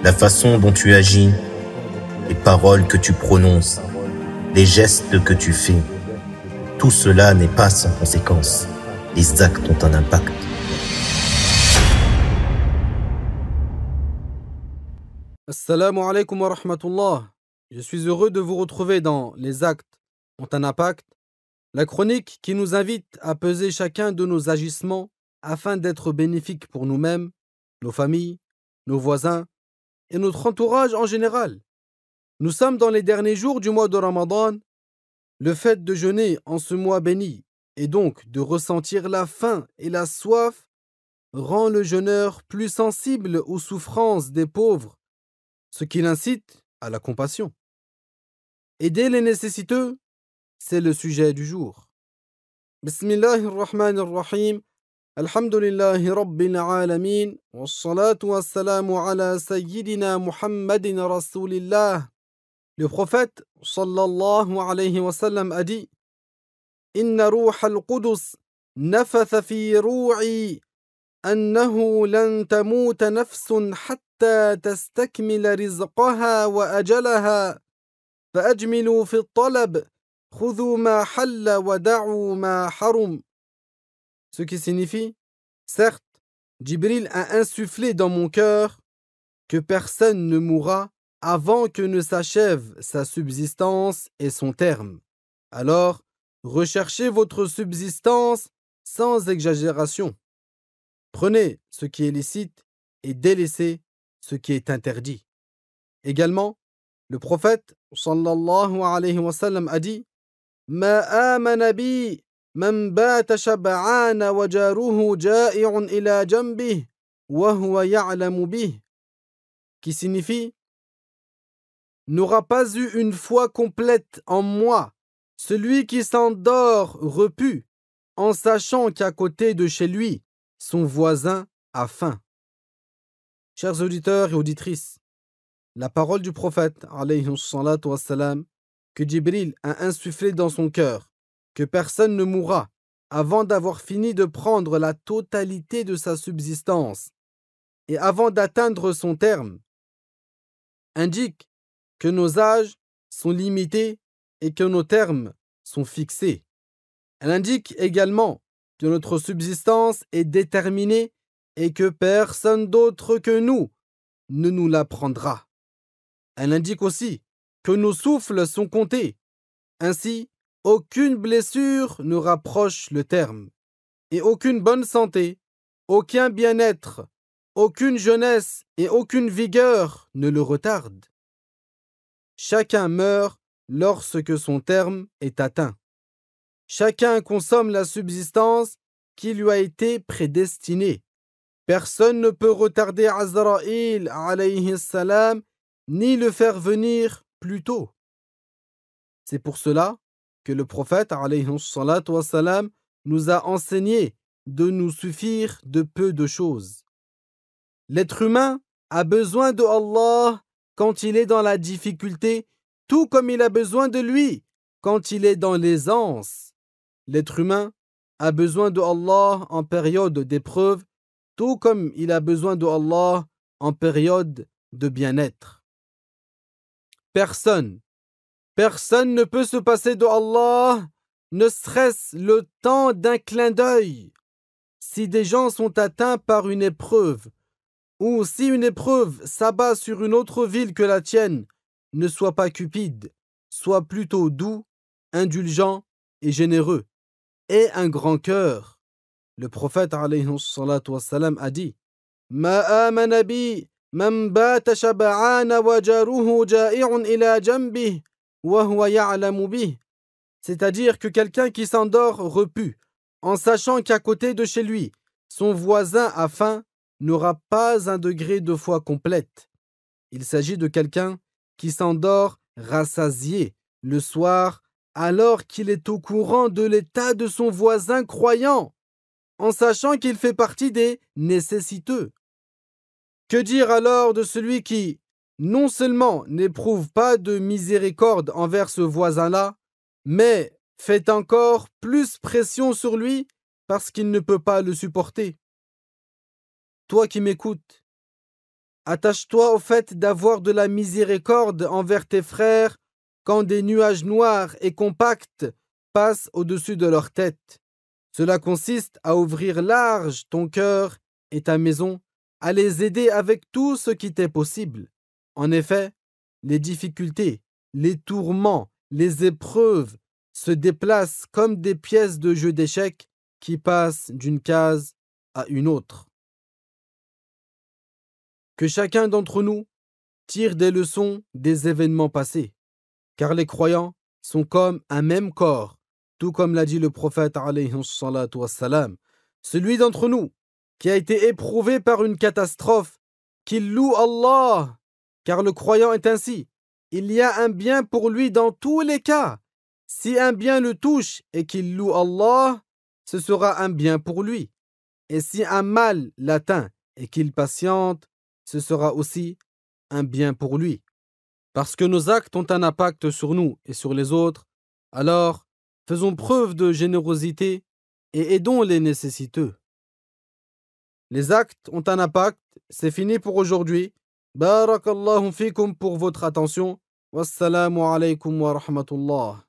la façon dont tu agis, les paroles que tu prononces, les gestes que tu fais, tout cela n'est pas sans conséquence. Les actes ont un impact. Assalamu alaikum wa rahmatullah. Je suis heureux de vous retrouver dans Les actes ont un impact, la chronique qui nous invite à peser chacun de nos agissements afin d'être bénéfiques pour nous-mêmes, nos familles, nos voisins et notre entourage en général. Nous sommes dans les derniers jours du mois de Ramadan. Le fait de jeûner en ce mois béni et donc de ressentir la faim et la soif rend le jeûneur plus sensible aux souffrances des pauvres, ce qui l'incite à la compassion. Aider les nécessiteux, c'est le sujet du jour. Bismillahirrahmanirrahim. Alhamdulillahi rabbil alamin. Wassalatu wassalamu ala sayyidina Muhammadin rasulillah. Le prophète sallallahu alayhi wa sallam a dit: Inna ruha al-Qudus nafatha fi ru'i annahu lan tamuta nafsun hatta tastakmila rizqaha wa ajalaha. فأجملوا في الطلب خذوا ما حل ودعوا ما حرم. Ce qui signifie, certes, Jibril a insufflé dans mon cœur que personne ne mourra avant que ne s'achève sa subsistance et son terme. Alors, recherchez votre subsistance sans exagération. Prenez ce qui est licite et délaissez ce qui est interdit. Également, le prophète sallallahu alayhi wa sallam a dit: Ma amana bi man bata shab'ana wa jaruhu ja'i'un ila janbih wa huwa ya'lamu bih. Qui signifie: N'aura pas eu une foi complète en moi celui qui s'endort repu en sachant qu'à côté de chez lui son voisin a faim. Chers auditeurs et auditrices, la parole du prophète, alayhi salatu wassalam, que Jibril a insufflé dans son cœur, que personne ne mourra avant d'avoir fini de prendre la totalité de sa subsistance et avant d'atteindre son terme, indique que nos âges sont limités et que nos termes sont fixés. Elle indique également que notre subsistance est déterminée et que personne d'autre que nous ne nous la prendra. Elle indique aussi que nos souffles sont comptés. Ainsi, aucune blessure ne rapproche le terme, et aucune bonne santé, aucun bien-être, aucune jeunesse et aucune vigueur ne le retardent. Chacun meurt lorsque son terme est atteint. Chacun consomme la subsistance qui lui a été prédestinée. Personne ne peut retarder Azraïl alayhi salam ni le faire venir plus tôt. C'est pour cela que le prophète alayhi salatu wassalam nous a enseigné de nous suffire de peu de choses. L'être humain a besoin de Allah quand il est dans la difficulté, tout comme il a besoin de lui quand il est dans l'aisance. L'être humain a besoin de Allah en période d'épreuve, tout comme il a besoin de Allah en période de bien-être. Personne ne peut se passer de Allah, ne serait-ce le temps d'un clin d'œil. Si des gens sont atteints par une épreuve, ou si une épreuve s'abat sur une autre ville que la tienne, ne sois pas cupide, sois plutôt doux, indulgent et généreux. Aie un grand cœur. Le prophète alayhi salatu wassalam a dit: Ma amana bi man bata shab'ana wa jaruhu ja'i'un ila janbih wa huwa ya'lamu bih. C'est-à-dire que quelqu'un qui s'endort repu, en sachant qu'à côté de chez lui, son voisin a faim, n'aura pas un degré de foi complète. Il s'agit de quelqu'un qui s'endort rassasié le soir alors qu'il est au courant de l'état de son voisin croyant, en sachant qu'il fait partie des nécessiteux. Que dire alors de celui qui, non seulement n'éprouve pas de miséricorde envers ce voisin-là, mais fait encore plus pression sur lui parce qu'il ne peut pas le supporter? Toi qui m'écoutes, Attache-toi au fait d'avoir de la miséricorde envers tes frères quand des nuages noirs et compacts passent au-dessus de leur tête. Cela consiste à ouvrir large ton cœur et ta maison, à les aider avec tout ce qui t'est possible. En effet, les difficultés, les tourments, les épreuves se déplacent comme des pièces de jeu d'échecs qui passent d'une case à une autre. Que chacun d'entre nous tire des leçons des événements passés, car les croyants sont comme un même corps, tout comme l'a dit le prophète alayhi salatu wassalam. Celui d'entre nous qui a été éprouvé par une catastrophe, qu'il loue Allah, car le croyant est ainsi. Il y a un bien pour lui dans tous les cas. Si un bien le touche et qu'il loue Allah, ce sera un bien pour lui. Et si un mal l'atteint et qu'il patiente, ce sera aussi un bien pour lui. Parce que nos actes ont un impact sur nous et sur les autres, alors faisons preuve de générosité et aidons les nécessiteux. Les actes ont un impact, c'est fini pour aujourd'hui. Barakallahu fikum pour votre attention. Wassalamu alaykum wa rahmatullah.